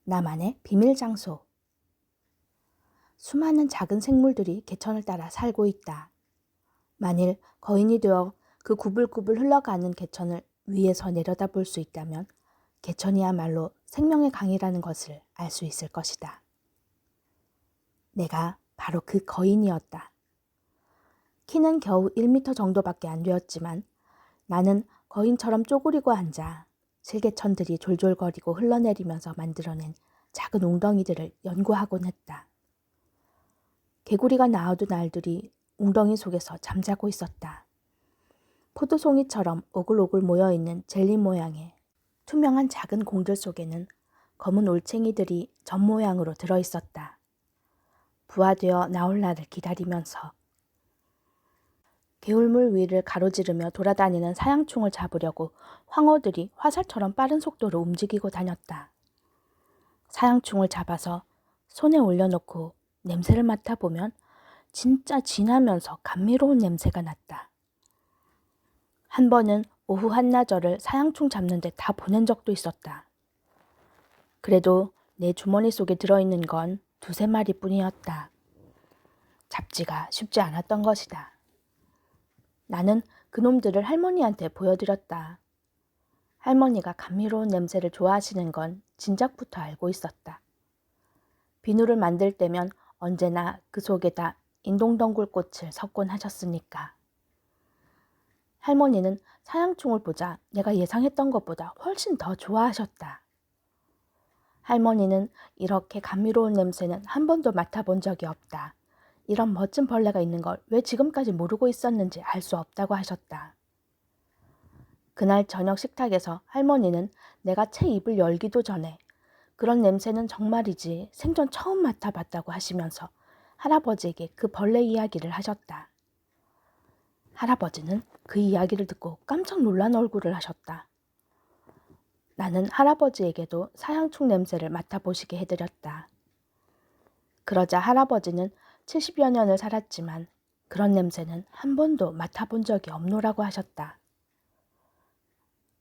나만의 비밀 장소. 수많은 작은 생물들이 개천을 따라 살고 있다. 만일 거인이 되어 그 구불구불 흘러가는 개천을 위에서 내려다볼 수 있다면 개천이야말로 생명의 강이라는 것을 알 수 있을 것이다. 내가 바로 그 거인이었다. 키는 겨우 1m 정도밖에 안 되었지만 나는 거인처럼 쪼그리고 앉아 실개천들이 졸졸거리고 흘러내리면서 만들어낸 작은 웅덩이들을 연구하곤 했다. 개구리가 낳아둔 알들이 웅덩이 속에서 잠자고 있었다. 포도송이처럼 오글오글 모여있는 젤리 모양의 투명한 작은 공들 속에는 검은 올챙이들이 점 모양으로 들어있었다. 부화되어 나올 날을 기다리면서 개울물 위를 가로지르며 돌아다니는 사양충을 잡으려고 황어들이 화살처럼 빠른 속도로 움직이고 다녔다. 사양충을 잡아서 손에 올려놓고 냄새를 맡아보면 진짜 진하면서 감미로운 냄새가 났다. 한 번은 오후 한나절을 사양충 잡는데 다 보낸 적도 있었다. 그래도 내 주머니 속에 들어있는 건 2~3마리 뿐이었다. 잡지가 쉽지 않았던 것이다. 나는 그놈들을 할머니한테 보여드렸다. 할머니가 감미로운 냄새를 좋아하시는 건 진작부터 알고 있었다. 비누를 만들 때면 언제나 그 속에다 인동덩굴꽃을 섞곤 하셨으니까. 할머니는 사양충을 보자 내가 예상했던 것보다 훨씬 더 좋아하셨다. 할머니는 이렇게 감미로운 냄새는 한 번도 맡아본 적이 없다. 이런 멋진 벌레가 있는 걸 왜 지금까지 모르고 있었는지 알 수 없다고 하셨다. 그날 저녁 식탁에서 할머니는 내가 채 입을 열기도 전에 그런 냄새는 정말이지 생전 처음 맡아봤다고 하시면서 할아버지에게 그 벌레 이야기를 하셨다. 할아버지는 그 이야기를 듣고 깜짝 놀란 얼굴을 하셨다. 나는 할아버지에게도 사양충 냄새를 맡아보시게 해드렸다. 그러자 할아버지는 70여 년을 살았지만 그런 냄새는 한 번도 맡아본 적이 없노라고 하셨다.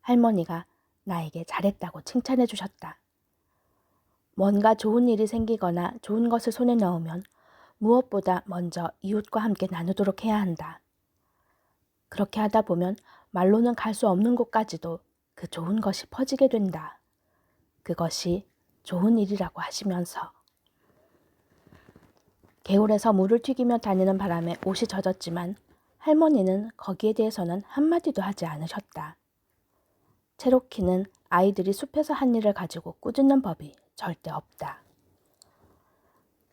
할머니가 나에게 잘했다고 칭찬해 주셨다. 뭔가 좋은 일이 생기거나 좋은 것을 손에 넣으면 무엇보다 먼저 이웃과 함께 나누도록 해야 한다. 그렇게 하다 보면 말로는 갈 수 없는 곳까지도 그 좋은 것이 퍼지게 된다. 그것이 좋은 일이라고 하시면서. 개울에서 물을 튀기며 다니는 바람에 옷이 젖었지만 할머니는 거기에 대해서는 한마디도 하지 않으셨다. 체로키는 아이들이 숲에서 한 일을 가지고 꾸짖는 법이 절대 없다.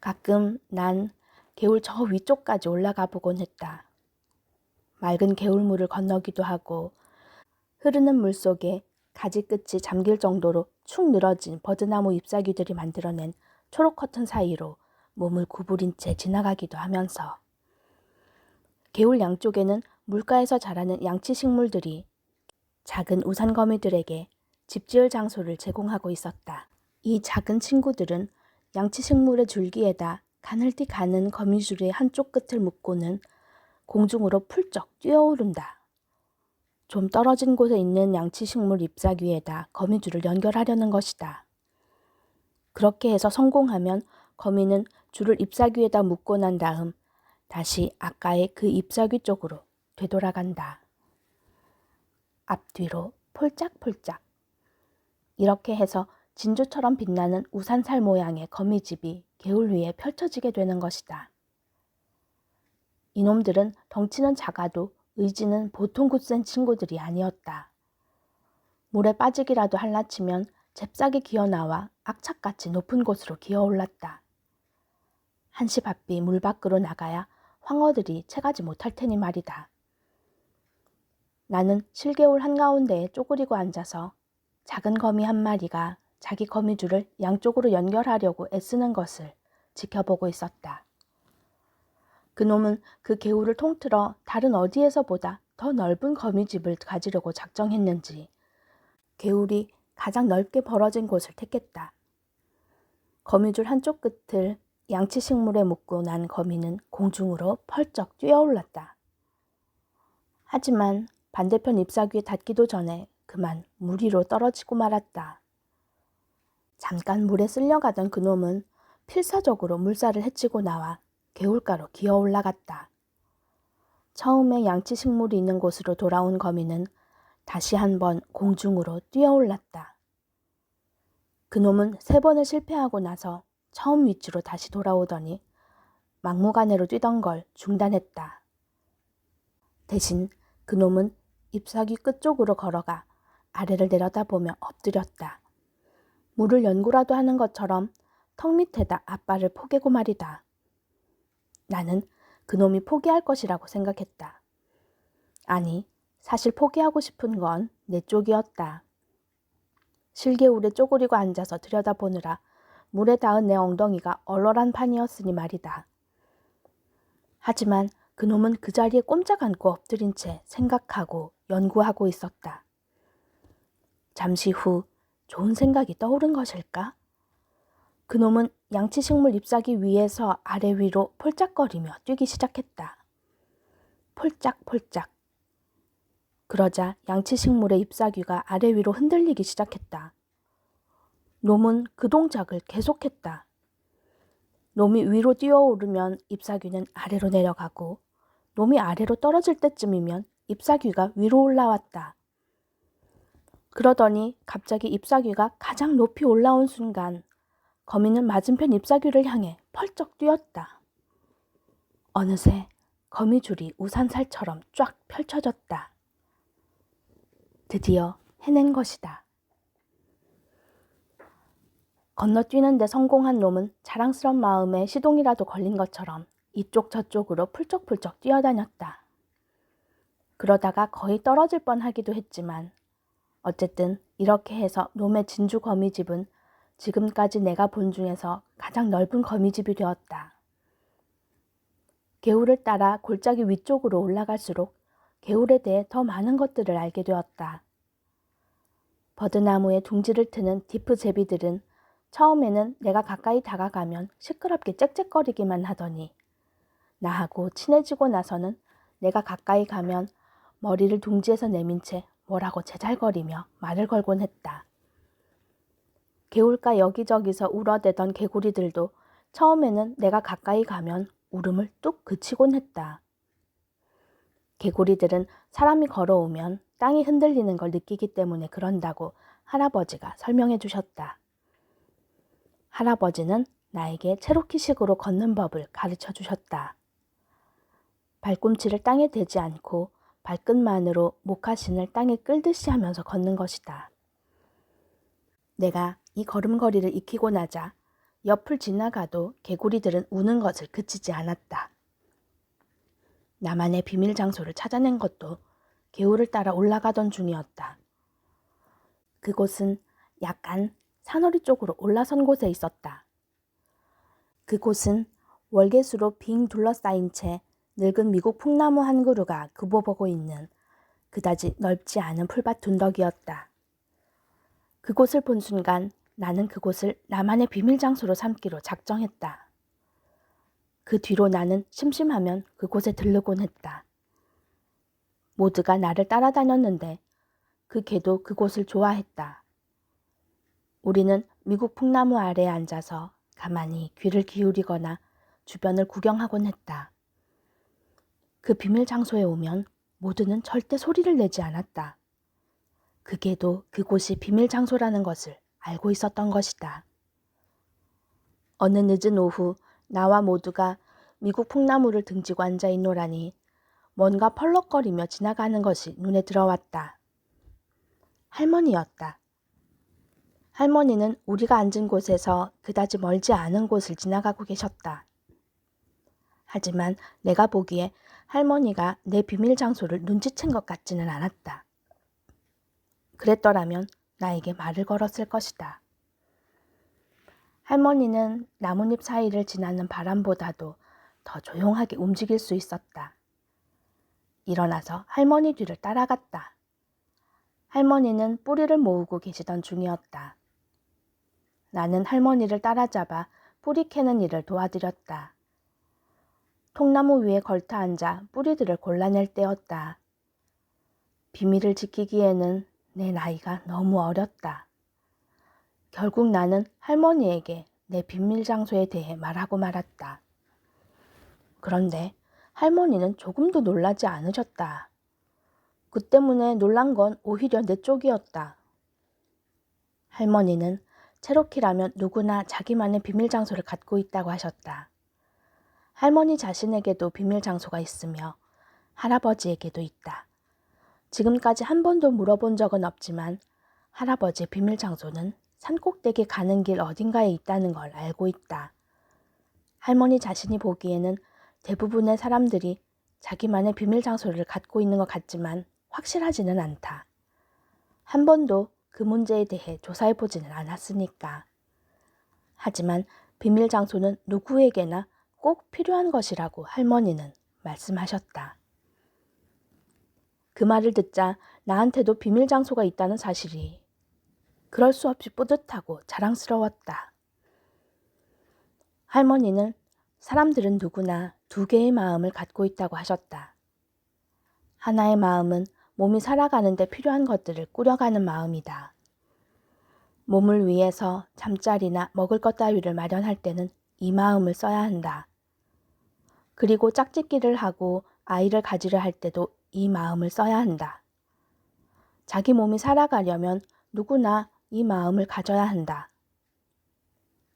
가끔 난 개울 저 위쪽까지 올라가 보곤 했다. 맑은 개울물을 건너기도 하고 흐르는 물 속에 가지 끝이 잠길 정도로 축 늘어진 버드나무 잎사귀들이 만들어낸 초록 커튼 사이로 몸을 구부린 채 지나가기도 하면서 개울 양쪽에는 물가에서 자라는 양치식물들이 작은 우산거미들에게 집 지을 장소를 제공하고 있었다. 이 작은 친구들은 양치식물의 줄기에다 가늘티 가는 거미줄의 한쪽 끝을 묶고는 공중으로 풀쩍 뛰어오른다. 좀 떨어진 곳에 있는 양치식물 잎사귀에다 거미줄을 연결하려는 것이다. 그렇게 해서 성공하면 거미는 줄을 잎사귀에다 묶고 난 다음 다시 아까의 그 잎사귀 쪽으로 되돌아간다. 앞뒤로 폴짝폴짝. 이렇게 해서 진주처럼 빛나는 우산살 모양의 거미집이 개울 위에 펼쳐지게 되는 것이다. 이놈들은 덩치는 작아도 의지는 보통 굳센 친구들이 아니었다. 물에 빠지기라도 할라치면 잽싸게 기어나와 악착같이 높은 곳으로 기어올랐다. 한시 바삐 물 밖으로 나가야 황어들이 채가지 못할 테니 말이다. 나는 실개울 한가운데에 쪼그리고 앉아서 작은 거미 한 마리가 자기 거미줄을 양쪽으로 연결하려고 애쓰는 것을 지켜보고 있었다. 그놈은 그 개울을 통틀어 다른 어디에서보다 더 넓은 거미집을 가지려고 작정했는지 개울이 가장 넓게 벌어진 곳을 택했다. 거미줄 한쪽 끝을 양치식물에 묶고 난 거미는 공중으로 펄쩍 뛰어올랐다. 하지만 반대편 잎사귀에 닿기도 전에 그만 물 위로 떨어지고 말았다. 잠깐 물에 쓸려가던 그놈은 필사적으로 물살을 헤치고 나와 개울가로 기어 올라갔다. 처음에 양치식물이 있는 곳으로 돌아온 거미는 다시 한번 공중으로 뛰어올랐다. 그놈은 3번을 실패하고 나서 처음 위치로 다시 돌아오더니 막무가내로 뛰던 걸 중단했다. 대신 그놈은 잎사귀 끝쪽으로 걸어가 아래를 내려다보며 엎드렸다. 물을 연구라도 하는 것처럼 턱 밑에다 앞발을 포개고 말이다. 나는 그놈이 포기할 것이라고 생각했다. 아니, 사실 포기하고 싶은 건 내 쪽이었다. 실개울에 쪼그리고 앉아서 들여다보느라 물에 닿은 내 엉덩이가 얼얼한 판이었으니 말이다. 하지만 그놈은 그 자리에 꼼짝 않고 엎드린 채 생각하고 연구하고 있었다. 잠시 후 좋은 생각이 떠오른 것일까? 그놈은 양치식물 잎사귀 위에서 아래 위로 폴짝거리며 뛰기 시작했다. 폴짝폴짝. 그러자 양치식물의 잎사귀가 아래 위로 흔들리기 시작했다. 놈은 그 동작을 계속했다. 놈이 위로 뛰어오르면 잎사귀는 아래로 내려가고 놈이 아래로 떨어질 때쯤이면 잎사귀가 위로 올라왔다. 그러더니 갑자기 잎사귀가 가장 높이 올라온 순간 거미는 맞은편 잎사귀를 향해 펄쩍 뛰었다. 어느새 거미줄이 우산살처럼 쫙 펼쳐졌다. 드디어 해낸 것이다. 건너뛰는데 성공한 놈은 자랑스러운 마음에 시동이라도 걸린 것처럼 이쪽 저쪽으로 풀쩍풀쩍 뛰어다녔다. 그러다가 거의 떨어질 뻔하기도 했지만 어쨌든 이렇게 해서 놈의 진주 거미집은 지금까지 내가 본 중에서 가장 넓은 거미집이 되었다. 개울을 따라 골짜기 위쪽으로 올라갈수록 개울에 대해 더 많은 것들을 알게 되었다. 버드나무에 둥지를 트는 디프제비들은 처음에는 내가 가까이 다가가면 시끄럽게 짹짹거리기만 하더니 나하고 친해지고 나서는 내가 가까이 가면 머리를 둥지에서 내민 채 뭐라고 제잘거리며 말을 걸곤 했다. 개울가 여기저기서 울어대던 개구리들도 처음에는 내가 가까이 가면 울음을 뚝 그치곤 했다. 개구리들은 사람이 걸어오면 땅이 흔들리는 걸 느끼기 때문에 그런다고 할아버지가 설명해 주셨다. 할아버지는 나에게 체로키식으로 걷는 법을 가르쳐 주셨다. 발꿈치를 땅에 대지 않고 발끝만으로 모카신을 땅에 끌듯이 하면서 걷는 것이다. 내가 이 걸음걸이를 익히고 나자 옆을 지나가도 개구리들은 우는 것을 그치지 않았다. 나만의 비밀 장소를 찾아낸 것도 개울을 따라 올라가던 중이었다. 그곳은 약간 산허리 쪽으로 올라선 곳에 있었다. 그곳은 월계수로 빙 둘러싸인 채 늙은 미국 풍나무 한 그루가 굽어보고 있는 그다지 넓지 않은 풀밭 둔덕이었다. 그곳을 본 순간 나는 그곳을 나만의 비밀 장소로 삼기로 작정했다. 그 뒤로 나는 심심하면 그곳에 들르곤 했다. 모두가 나를 따라다녔는데 그 개도 그곳을 좋아했다. 우리는 미국 풍나무 아래에 앉아서 가만히 귀를 기울이거나 주변을 구경하곤 했다. 그 비밀 장소에 오면 모두는 절대 소리를 내지 않았다. 그 개도 그곳이 비밀 장소라는 것을 알고 있었던 것이다. 어느 늦은 오후 나와 모두가 미국 풍나무를 등지고 앉아있노라니 뭔가 펄럭거리며 지나가는 것이 눈에 들어왔다. 할머니였다. 할머니는 우리가 앉은 곳에서 그다지 멀지 않은 곳을 지나가고 계셨다. 하지만 내가 보기에 할머니가 내 비밀 장소를 눈치챈 것 같지는 않았다. 그랬더라면 나에게 말을 걸었을 것이다. 할머니는 나뭇잎 사이를 지나는 바람보다도 더 조용하게 움직일 수 있었다. 일어나서 할머니 뒤를 따라갔다. 할머니는 뿌리를 모으고 계시던 중이었다. 나는 할머니를 따라잡아 뿌리 캐는 일을 도와드렸다. 통나무 위에 걸터 앉아 뿌리들을 골라낼 때였다. 비밀을 지키기에는 내 나이가 너무 어렸다. 결국 나는 할머니에게 내 비밀 장소에 대해 말하고 말았다. 그런데 할머니는 조금도 놀라지 않으셨다. 그 때문에 놀란 건 오히려 내 쪽이었다. 할머니는 체로키라면 누구나 자기만의 비밀 장소를 갖고 있다고 하셨다. 할머니 자신에게도 비밀 장소가 있으며 할아버지에게도 있다. 지금까지 한 번도 물어본 적은 없지만 할아버지의 비밀 장소는 산꼭대기 가는 길 어딘가에 있다는 걸 알고 있다. 할머니 자신이 보기에는 대부분의 사람들이 자기만의 비밀 장소를 갖고 있는 것 같지만 확실하지는 않다. 한 번도 그 문제에 대해 조사해보지는 않았으니까. 하지만 비밀 장소는 누구에게나 꼭 필요한 것이라고 할머니는 말씀하셨다. 그 말을 듣자 나한테도 비밀 장소가 있다는 사실이 그럴 수 없이 뿌듯하고 자랑스러웠다. 할머니는 사람들은 누구나 두 개의 마음을 갖고 있다고 하셨다. 하나의 마음은 몸이 살아가는데 필요한 것들을 꾸려가는 마음이다. 몸을 위해서 잠자리나 먹을 것 따위를 마련할 때는 이 마음을 써야 한다. 그리고 짝짓기를 하고 아이를 가지려 할 때도 이 마음을 써야 한다. 자기 몸이 살아가려면 누구나 이 마음을 가져야 한다.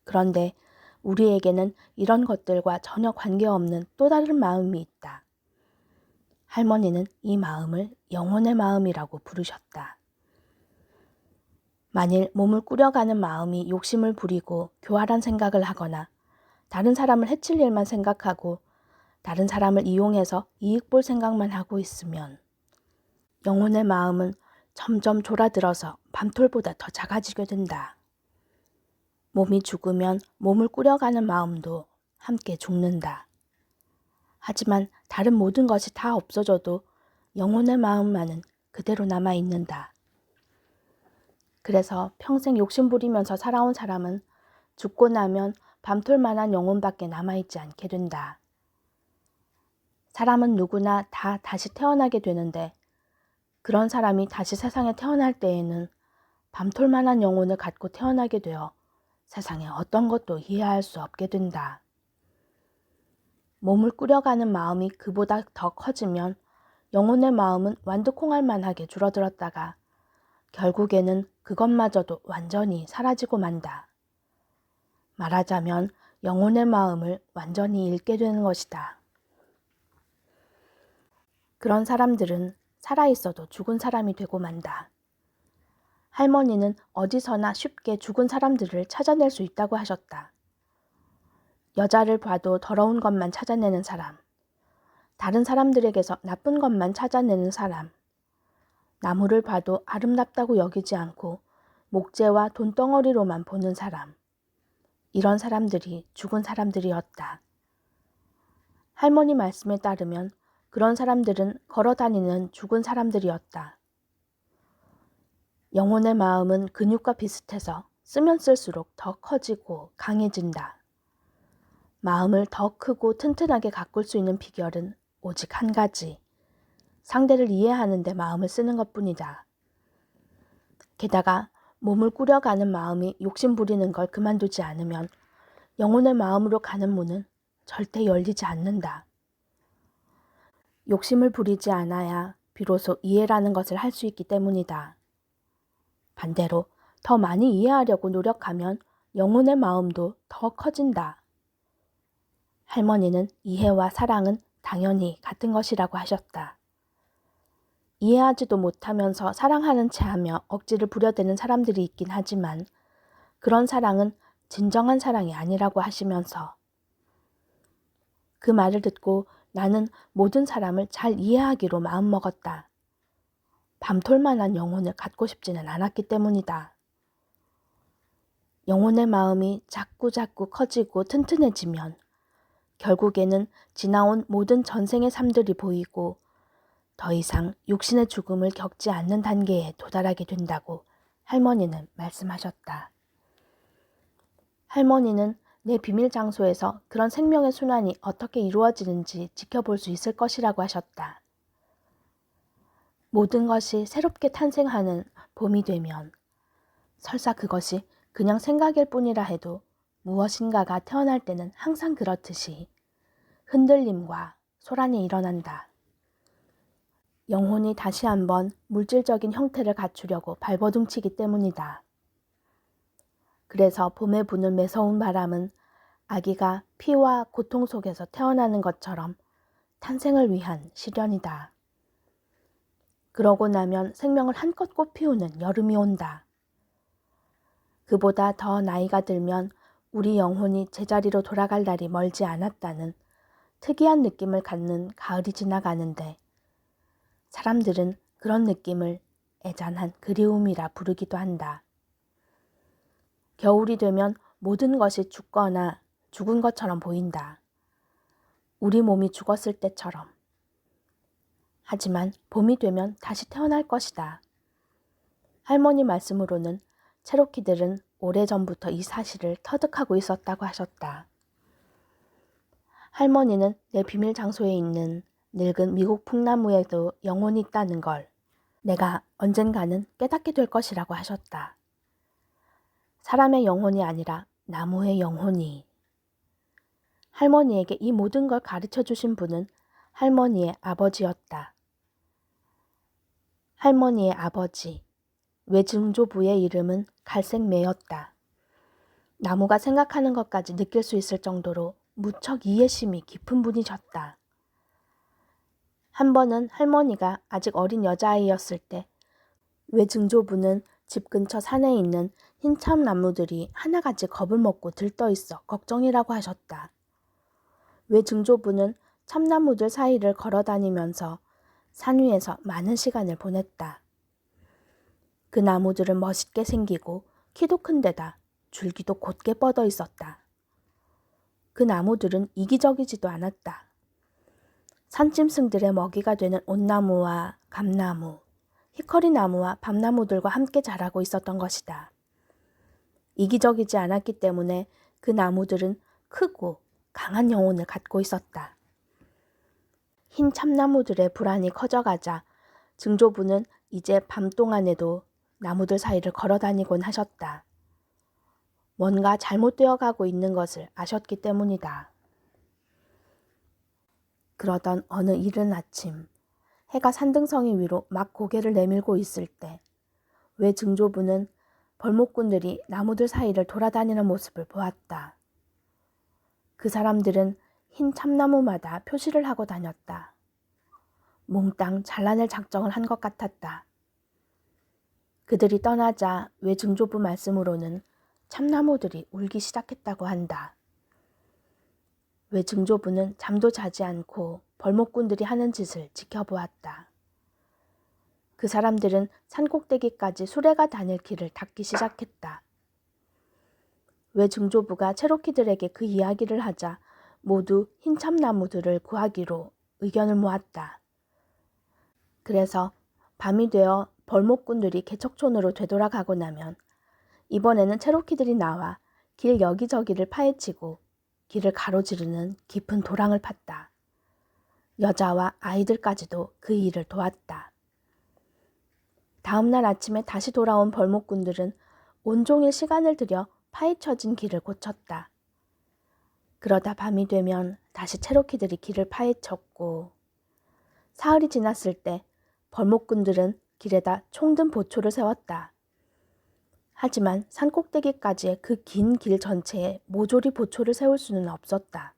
그런데 우리에게는 이런 것들과 전혀 관계없는 또 다른 마음이 있다. 할머니는 이 마음을 영혼의 마음이라고 부르셨다. 만일 몸을 꾸려가는 마음이 욕심을 부리고 교활한 생각을 하거나 다른 사람을 해칠 일만 생각하고 다른 사람을 이용해서 이익 볼 생각만 하고 있으면 영혼의 마음은 점점 졸아들어서 밤톨보다 더 작아지게 된다. 몸이 죽으면 몸을 꾸려가는 마음도 함께 죽는다. 하지만 다른 모든 것이 다 없어져도 영혼의 마음만은 그대로 남아있는다. 그래서 평생 욕심 부리면서 살아온 사람은 죽고 나면 밤톨만한 영혼밖에 남아있지 않게 된다. 사람은 누구나 다 다시 태어나게 되는데 그런 사람이 다시 세상에 태어날 때에는 밤톨만한 영혼을 갖고 태어나게 되어 세상에 어떤 것도 이해할 수 없게 된다. 몸을 꾸려가는 마음이 그보다 더 커지면 영혼의 마음은 완두콩알만하게 줄어들었다가 결국에는 그것마저도 완전히 사라지고 만다. 말하자면 영혼의 마음을 완전히 잃게 되는 것이다. 그런 사람들은 살아있어도 죽은 사람이 되고 만다. 할머니는 어디서나 쉽게 죽은 사람들을 찾아낼 수 있다고 하셨다. 여자를 봐도 더러운 것만 찾아내는 사람, 다른 사람들에게서 나쁜 것만 찾아내는 사람, 나무를 봐도 아름답다고 여기지 않고 목재와 돈덩어리로만 보는 사람, 이런 사람들이 죽은 사람들이었다. 할머니 말씀에 따르면 그런 사람들은 걸어다니는 죽은 사람들이었다. 영혼의 마음은 근육과 비슷해서 쓰면 쓸수록 더 커지고 강해진다. 마음을 더 크고 튼튼하게 가꿀 수 있는 비결은 오직 한 가지. 상대를 이해하는 데 마음을 쓰는 것뿐이다. 게다가 몸을 꾸려가는 마음이 욕심 부리는 걸 그만두지 않으면 영혼의 마음으로 가는 문은 절대 열리지 않는다. 욕심을 부리지 않아야 비로소 이해라는 것을 할 수 있기 때문이다. 반대로 더 많이 이해하려고 노력하면 영혼의 마음도 더 커진다. 할머니는 이해와 사랑은 당연히 같은 것이라고 하셨다. 이해하지도 못하면서 사랑하는 체하며 억지를 부려대는 사람들이 있긴 하지만 그런 사랑은 진정한 사랑이 아니라고 하시면서 그 말을 듣고 나는 모든 사람을 잘 이해하기로 마음먹었다. 밤톨만한 영혼을 갖고 싶지는 않았기 때문이다. 영혼의 마음이 자꾸자꾸 커지고 튼튼해지면 결국에는 지나온 모든 전생의 삶들이 보이고 더 이상 육신의 죽음을 겪지 않는 단계에 도달하게 된다고 할머니는 말씀하셨다. 할머니는 내 비밀 장소에서 그런 생명의 순환이 어떻게 이루어지는지 지켜볼 수 있을 것이라고 하셨다. 모든 것이 새롭게 탄생하는 봄이 되면 설사 그것이 그냥 생각일 뿐이라 해도 무엇인가가 태어날 때는 항상 그렇듯이 흔들림과 소란이 일어난다. 영혼이 다시 한번 물질적인 형태를 갖추려고 발버둥치기 때문이다. 그래서 봄에 부는 매서운 바람은 아기가 피와 고통 속에서 태어나는 것처럼 탄생을 위한 시련이다. 그러고 나면 생명을 한껏 꽃피우는 여름이 온다. 그보다 더 나이가 들면 우리 영혼이 제자리로 돌아갈 날이 멀지 않았다는 특이한 느낌을 갖는 가을이 지나가는데 사람들은 그런 느낌을 애잔한 그리움이라 부르기도 한다. 겨울이 되면 모든 것이 죽거나 죽은 것처럼 보인다. 우리 몸이 죽었을 때처럼. 하지만 봄이 되면 다시 태어날 것이다. 할머니 말씀으로는 체로키들은 오래전부터 이 사실을 터득하고 있었다고 하셨다. 할머니는 내 비밀 장소에 있는 늙은 미국 풍나무에도 영혼이 있다는 걸 내가 언젠가는 깨닫게 될 것이라고 하셨다. 사람의 영혼이 아니라 나무의 영혼이. 할머니에게 이 모든 걸 가르쳐 주신 분은 할머니의 아버지였다. 할머니의 아버지, 외증조부의 이름은 갈색매였다. 나무가 생각하는 것까지 느낄 수 있을 정도로 무척 이해심이 깊은 분이셨다. 한 번은 할머니가 아직 어린 여자아이였을 때 외증조부는 집 근처 산에 있는 흰참 나무들이 하나같이 겁을 먹고 들떠 있어 걱정이라고 하셨다. 외증조부는 참나무들 사이를 걸어 다니면서 산 위에서 많은 시간을 보냈다. 그 나무들은 멋있게 생기고 키도 큰 데다 줄기도 곧게 뻗어 있었다. 그 나무들은 이기적이지도 않았다. 산짐승들의 먹이가 되는 온나무와 감나무, 히커리나무와 밤나무들과 함께 자라고 있었던 것이다. 이기적이지 않았기 때문에 그 나무들은 크고 강한 영혼을 갖고 있었다. 흰 참나무들의 불안이 커져가자 증조부는 이제 밤 동안에도 나무들 사이를 걸어다니곤 하셨다. 뭔가 잘못되어 가고 있는 것을 아셨기 때문이다. 그러던 어느 이른 아침, 해가 산등성이 위로 막 고개를 내밀고 있을 때 외증조부는 벌목꾼들이 나무들 사이를 돌아다니는 모습을 보았다. 그 사람들은 흰 참나무마다 표시를 하고 다녔다. 몽땅 잘라낼 작정을 한 것 같았다. 그들이 떠나자 외증조부 말씀으로는 참나무들이 울기 시작했다고 한다. 외증조부는 잠도 자지 않고 벌목꾼들이 하는 짓을 지켜보았다. 그 사람들은 산꼭대기까지 수레가 다닐 길을 닦기 시작했다. 외증조부가 체로키들에게 그 이야기를 하자 모두 흰 참나무들을 구하기로 의견을 모았다. 그래서 밤이 되어 벌목꾼들이 개척촌으로 되돌아가고 나면 이번에는 체로키들이 나와 길 여기저기를 파헤치고 길을 가로지르는 깊은 도랑을 팠다. 여자와 아이들까지도 그 일을 도왔다. 다음 날 아침에 다시 돌아온 벌목꾼들은 온종일 시간을 들여 파헤쳐진 길을 고쳤다. 그러다 밤이 되면 다시 체로키들이 길을 파헤쳤고 사흘이 지났을 때 벌목꾼들은 길에다 총든 보초를 세웠다. 하지만 산꼭대기까지의 그 긴 길 전체에 모조리 보초를 세울 수는 없었다.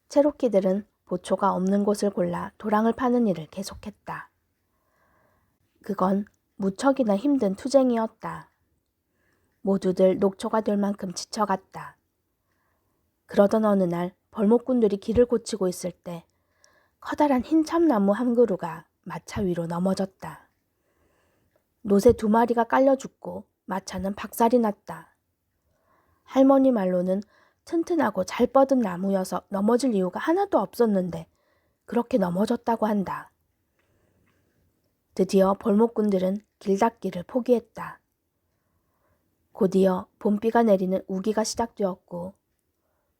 체로키들은 보초가 없는 곳을 골라 도랑을 파는 일을 계속했다. 그건 무척이나 힘든 투쟁이었다. 모두들 녹초가 될 만큼 지쳐갔다. 그러던 어느 날 벌목꾼들이 길을 고치고 있을 때 커다란 흰 참나무 한 그루가 마차 위로 넘어졌다. 노새 2마리가 깔려 죽고 마차는 박살이 났다. 할머니 말로는 튼튼하고 잘 뻗은 나무여서 넘어질 이유가 하나도 없었는데 그렇게 넘어졌다고 한다. 드디어 벌목꾼들은 길 닦기를 포기했다. 곧이어 봄비가 내리는 우기가 시작되었고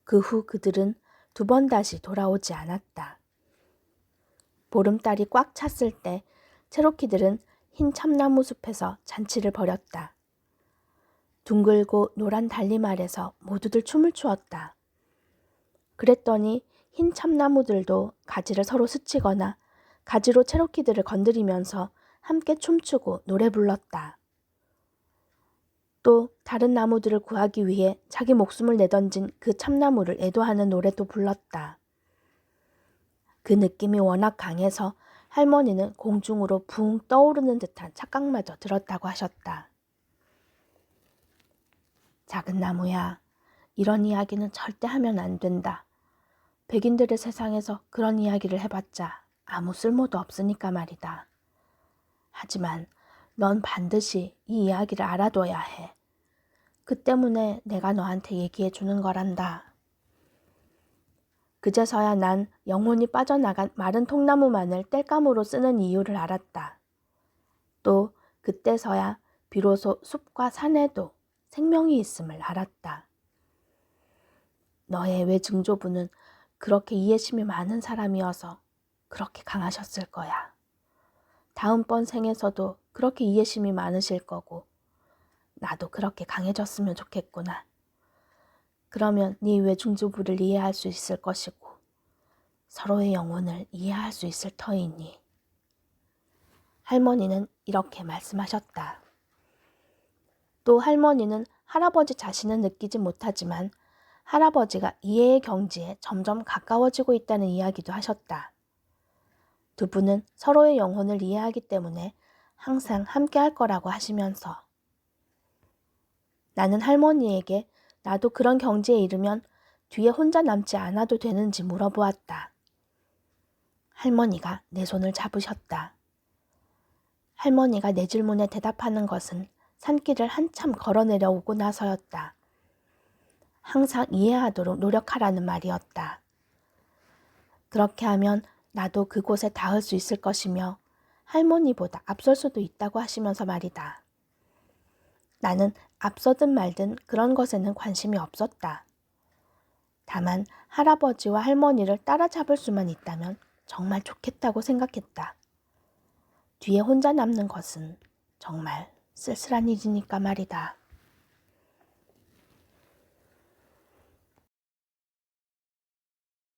그 후 그들은 2번 다시 돌아오지 않았다. 보름달이 꽉 찼을 때 체로키들은 흰 참나무 숲에서 잔치를 벌였다. 둥글고 노란 달림 아래서 모두들 춤을 추었다. 그랬더니 흰 참나무들도 가지를 서로 스치거나 가지로 체로키들을 건드리면서 함께 춤추고 노래 불렀다. 또 다른 나무들을 구하기 위해 자기 목숨을 내던진 그 참나무를 애도하는 노래도 불렀다. 그 느낌이 워낙 강해서 할머니는 공중으로 붕 떠오르는 듯한 착각마저 들었다고 하셨다. 작은 나무야, 이런 이야기는 절대 하면 안 된다. 백인들의 세상에서 그런 이야기를 해봤자 아무 쓸모도 없으니까 말이다. 하지만 넌 반드시 이 이야기를 알아둬야 해. 그 때문에 내가 너한테 얘기해 주는 거란다. 그제서야 난 영혼이 빠져나간 마른 통나무만을 땔감으로 쓰는 이유를 알았다. 또 그때서야 비로소 숲과 산에도 생명이 있음을 알았다. 너의 외증조부는 그렇게 이해심이 많은 사람이어서 그렇게 강하셨을 거야. 다음번 생에서도 그렇게 이해심이 많으실 거고 나도 그렇게 강해졌으면 좋겠구나. 그러면 네 외증조부를 이해할 수 있을 것이고 서로의 영혼을 이해할 수 있을 터이니. 할머니는 이렇게 말씀하셨다. 또 할머니는 할아버지 자신은 느끼지 못하지만 할아버지가 이해의 경지에 점점 가까워지고 있다는 이야기도 하셨다. 두 분은 서로의 영혼을 이해하기 때문에 항상 함께 할 거라고 하시면서 나는 할머니에게 나도 그런 경지에 이르면 뒤에 혼자 남지 않아도 되는지 물어보았다. 할머니가 내 손을 잡으셨다. 할머니가 내 질문에 대답하는 것은 산길을 한참 걸어 내려오고 나서였다. 항상 이해하도록 노력하라는 말이었다. 그렇게 하면 나도 그곳에 닿을 수 있을 것이며 할머니보다 앞설 수도 있다고 하시면서 말이다. 나는 앞서든 말든 그런 것에는 관심이 없었다. 다만 할아버지와 할머니를 따라잡을 수만 있다면 정말 좋겠다고 생각했다. 뒤에 혼자 남는 것은 정말 쓸쓸한 일이니까 말이다.